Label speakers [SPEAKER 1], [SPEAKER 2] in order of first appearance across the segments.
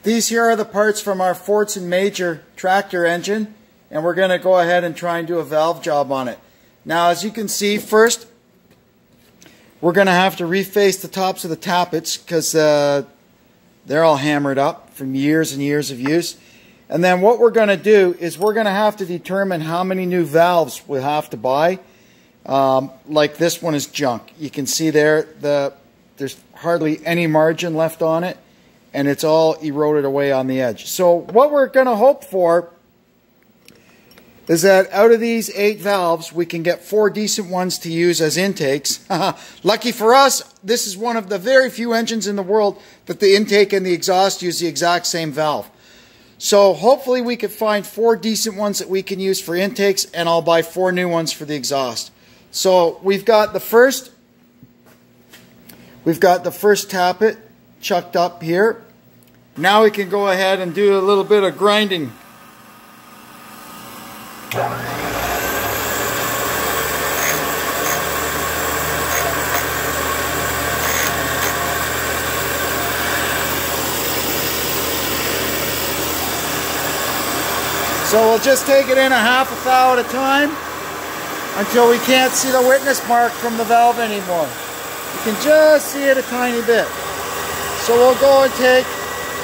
[SPEAKER 1] These here are the parts from our Fordson major tractor engine, and we're going to go ahead and try and do a valve job on it. Now, as you can see, first we're going to have to reface the tops of the tappets because they're all hammered up from years and years of use. And then what we're going to do is we're going to have to determine how many new valves we'll have to buy. Like this one is junk. You can see there there's hardly any margin left on it, and it's all eroded away on the edge. So what we're going to hope for is that out of these 8 valves, we can get 4 decent ones to use as intakes. Lucky for us, this is one of the very few engines in the world that the intake and the exhaust use the exact same valve. So hopefully we could find 4 decent ones that we can use for intakes, and I'll buy 4 new ones for the exhaust. So we've got the first tappet chucked up here. Now we can go ahead and do a little bit of grinding. So we'll just take it in a half a thou at a time until we can't see the witness mark from the valve anymore. You can just see it a tiny bit. So we'll go and take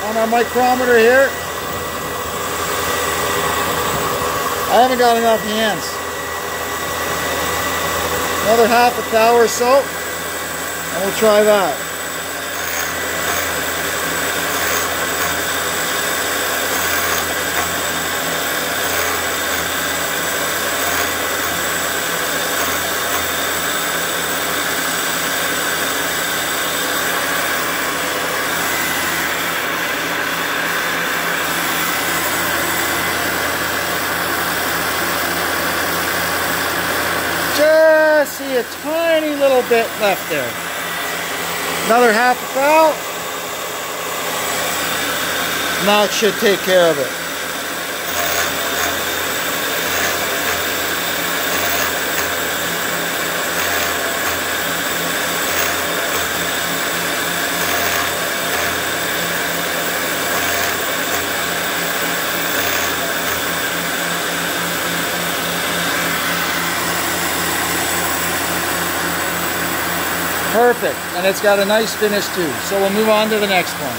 [SPEAKER 1] on our micrometer here. I haven't got enough hands. Another half a thou or so, and we'll try that. Just see a tiny little bit left there. Another half a thou. And that should take care of it. Perfect, and it's got a nice finish too. So we'll move on to the next one.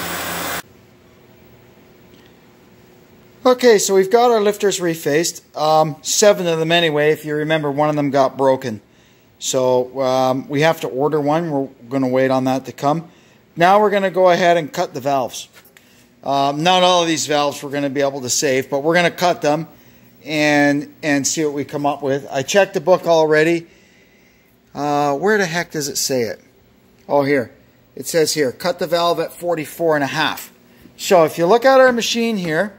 [SPEAKER 1] Okay, so we've got our lifters refaced. 7 of them anyway. If you remember, one of them got broken. So we have to order one. We're going to wait on that to come. Now we're going to go ahead and cut the valves. Not all of these valves we're going to be able to save, but we're going to cut them and see what we come up with. I checked the book already. Where the heck does it say it? Oh, here. It says here, cut the valve at 44.5. So if you look at our machine here,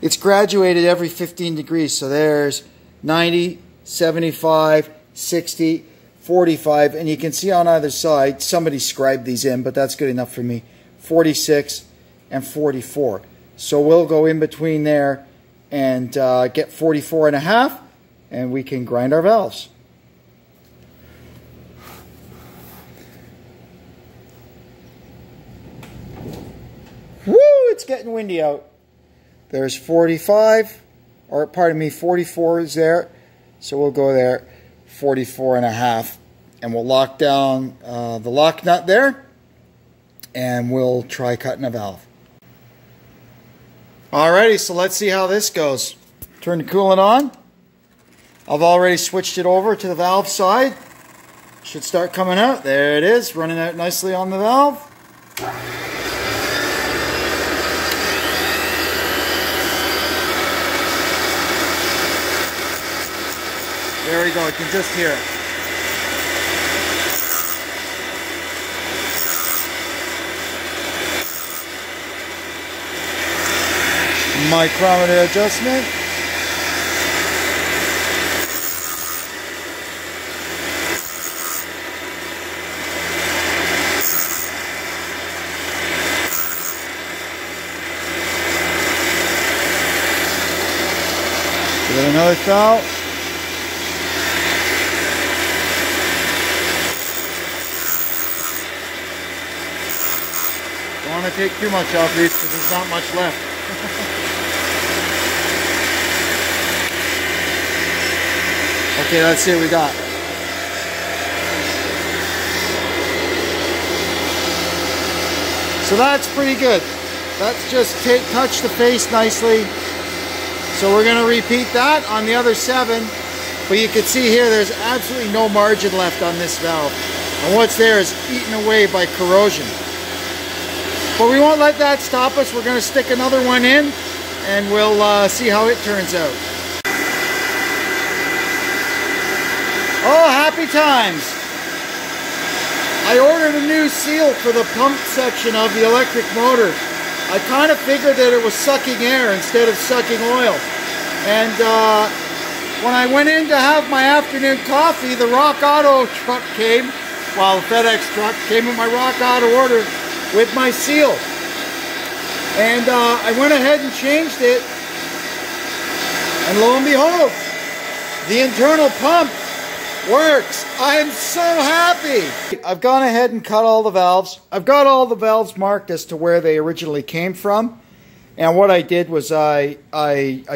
[SPEAKER 1] it's graduated every 15 degrees. So there's 90, 75, 60, 45, and you can see on either side, somebody scribed these in, but that's good enough for me, 46 and 44. So we'll go in between there and get 44.5, and we can grind our valves. Woo! It's getting windy out. There's 45, or pardon me, 44 is there. So we'll go there, 44.5, and we'll lock down the lock nut there, and we'll try cutting a valve. Alrighty, so let's see how this goes. Turn the coolant on. I've already switched it over to the valve side. Should start coming out. There it is, running out nicely on the valve. There we go, you can just hear it. Micrometer adjustment. Give it another thou. Don't want to take too much off these because there's not much left. Okay, let's see what we got. So that's pretty good. Let's just touch the face nicely. So we're going to repeat that on the other 7. But you can see here there's absolutely no margin left on this valve. And what's there is eaten away by corrosion. But we won't let that stop us. We're going to stick another one in and we'll see how it turns out. Oh, happy times. I ordered a new seal for the pump section of the electric motor. I kind of figured that it was sucking air instead of sucking oil. And when I went in to have my afternoon coffee, the Rock Auto truck came, well, the FedEx truck came with my Rock Auto order with my seal. And I went ahead and changed it. And lo and behold, the internal pump works. I'm so happy. I've gone ahead and cut all the valves. I've got all the valves marked as to where they originally came from. And what I did was I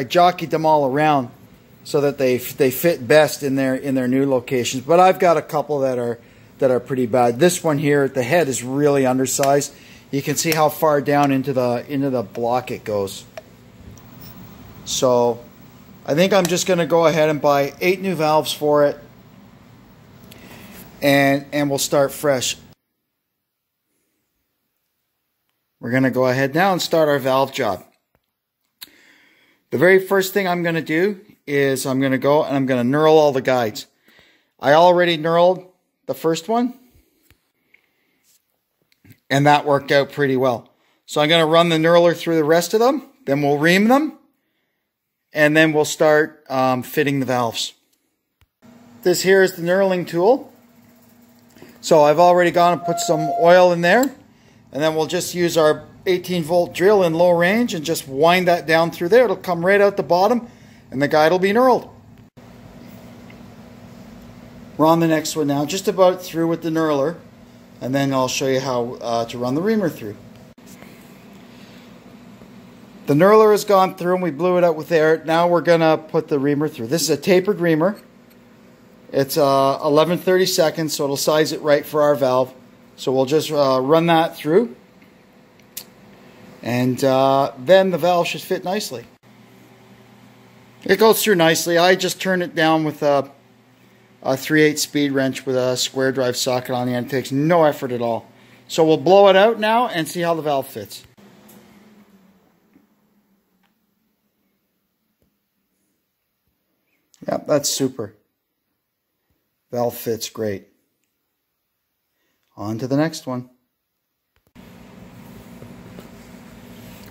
[SPEAKER 1] jockeyed them all around so that they fit best in their new locations. But I've got a couple that are pretty bad. This one here, the head is really undersized. You can see how far down into the block it goes. So I think I'm just going to go ahead and buy 8 new valves for it. And we'll start fresh. We're going to go ahead now and start our valve job. The very first thing I'm going to do is I'm going to go and I'm going to knurl all the guides. I already knurled the first one. And that worked out pretty well. So I'm going to run the knurler through the rest of them. Then we'll ream them. And then we'll start fitting the valves. This here is the knurling tool. So I've already gone and put some oil in there. And then we'll just use our 18-volt drill in low range and just wind that down through there. It'll come right out the bottom and the guide will be knurled. We're on the next one now, just about through with the knurler. And then I'll show you how to run the reamer through. The knurler has gone through and we blew it out with air. Now we're going to put the reamer through. This is a tapered reamer. It's 11/32, so it'll size it right for our valve. So we'll just run that through. And then the valve should fit nicely. It goes through nicely. I just turn it down with a 3/8 speed wrench with a square drive socket on the end. It takes no effort at all. So we'll blow it out now and see how the valve fits. Yep, that's super. Valve fits great. On to the next one.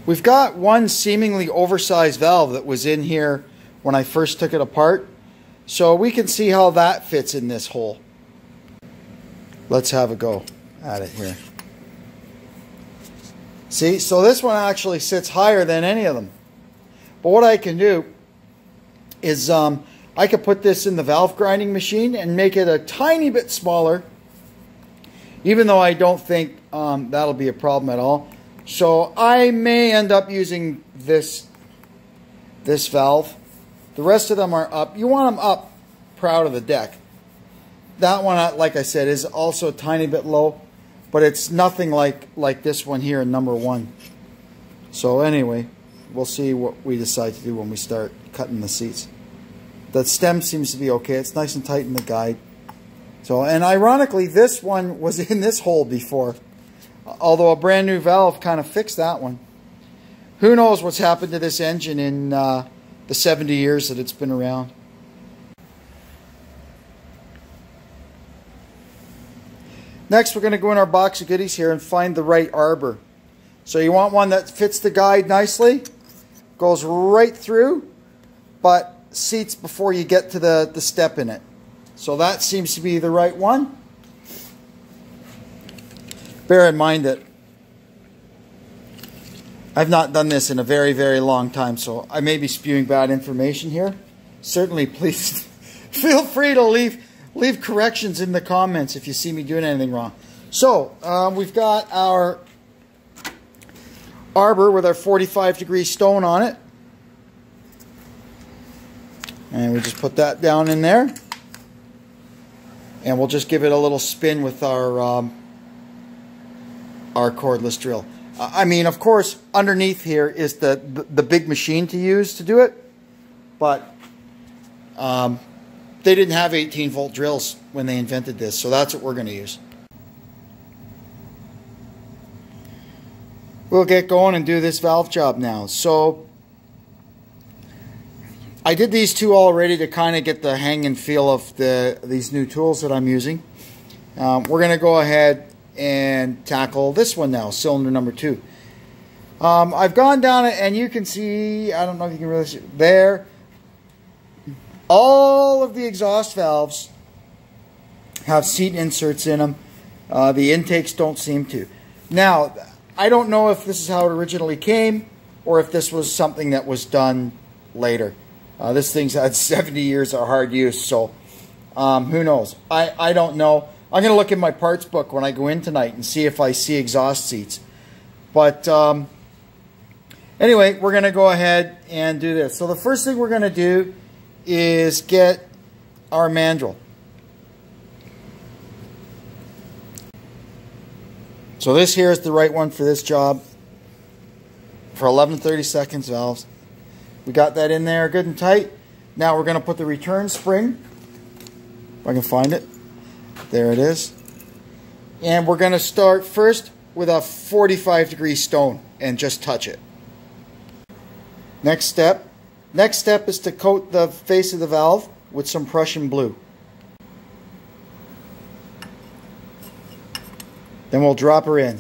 [SPEAKER 1] We've got one seemingly oversized valve that was in here when I first took it apart. So we can see how that fits in this hole. Let's have a go at it here. See, so this one actually sits higher than any of them. But what I can do is I could put this in the valve grinding machine and make it a tiny bit smaller, even though I don't think that'll be a problem at all. So I may end up using this valve. The rest of them are up. You want them up proud of the deck. That one, like I said, is also a tiny bit low, but it's nothing like this one here in number 1. So anyway, we'll see what we decide to do when we start cutting the seats. The stem seems to be okay. It's nice and tight in the guide. So, and ironically, this one was in this hole before. Although a brand new valve kind of fixed that one. Who knows what's happened to this engine in the 70 years that it's been around. Next, we're going to go in our box of goodies here and find the right arbor. So you want one that fits the guide nicely, goes right through, but seats before you get to the step in it. So that seems to be the right one. Bear in mind that I've not done this in a very, very long time, so I may be spewing bad information here. Certainly, please feel free to leave corrections in the comments if you see me doing anything wrong. So, we've got our arbor with our 45-degree stone on it. And we just put that down in there. And we'll just give it a little spin with our cordless drill. I mean, of course, underneath here is the big machine to use to do it. But they didn't have 18-volt drills when they invented this, so that's what we're going to use. We'll get going and do this valve job now. So I did these two already to kind of get the hang and feel of these new tools that I'm using. We're going to go ahead and tackle this one now, cylinder number 2. I've gone down it, and you can see, I don't know if you can really see, there, all of the exhaust valves have seat inserts in them. The intakes don't seem to. Now, I don't know if this is how it originally came or if this was something that was done later. This thing's had 70 years of hard use, so who knows? I don't know. I'm going to look in my parts book when I go in tonight and see if I see exhaust seats. But anyway, we're going to go ahead and do this. So the first thing we're going to do is get our mandrel. So this here is the right one for this job, for 11/32 valves. We got that in there good and tight. Now we're going to put the return spring, if I can find it. There it is. And we're going to start first with a 45-degree stone and just touch it. Next step is to coat the face of the valve with some Prussian blue. Then we'll drop her in.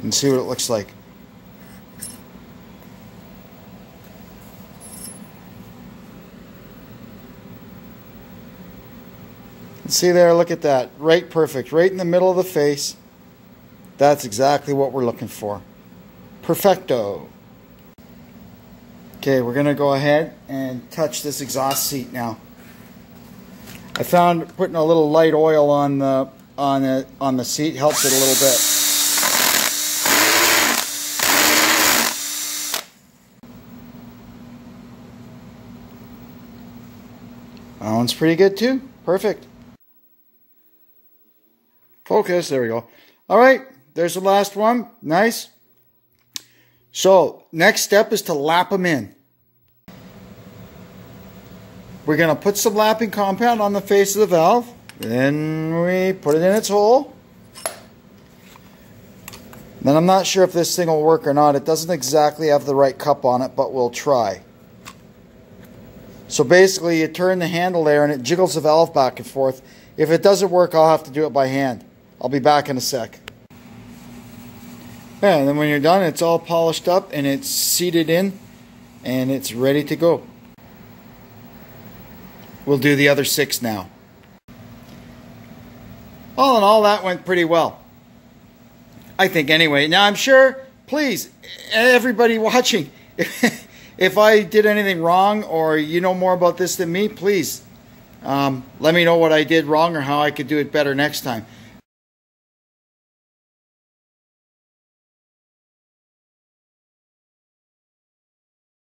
[SPEAKER 1] And see what it looks like. See there, look at that. Right perfect. Right in the middle of the face. That's exactly what we're looking for. Perfecto. Okay, we're going to go ahead and touch this exhaust seat now. I found putting a little light oil on the seat helps it a little bit. That one's pretty good too. Perfect. Focus, there we go. All right, there's the last one. Nice. So, next step is to lap them in. We're going to put some lapping compound on the face of the valve. Then we put it in its hole. Then I'm not sure if this thing will work or not. It doesn't exactly have the right cup on it, but we'll try. So basically, you turn the handle there and it jiggles the valve back and forth. If it doesn't work, I'll have to do it by hand. I'll be back in a sec. Yeah, and then when you're done, it's all polished up and it's seated in and it's ready to go. We'll do the other 6 now. All in all, that went pretty well. I think anyway. Now I'm sure, please, everybody watching, if I did anything wrong or you know more about this than me, please let me know what I did wrong or how I could do it better next time.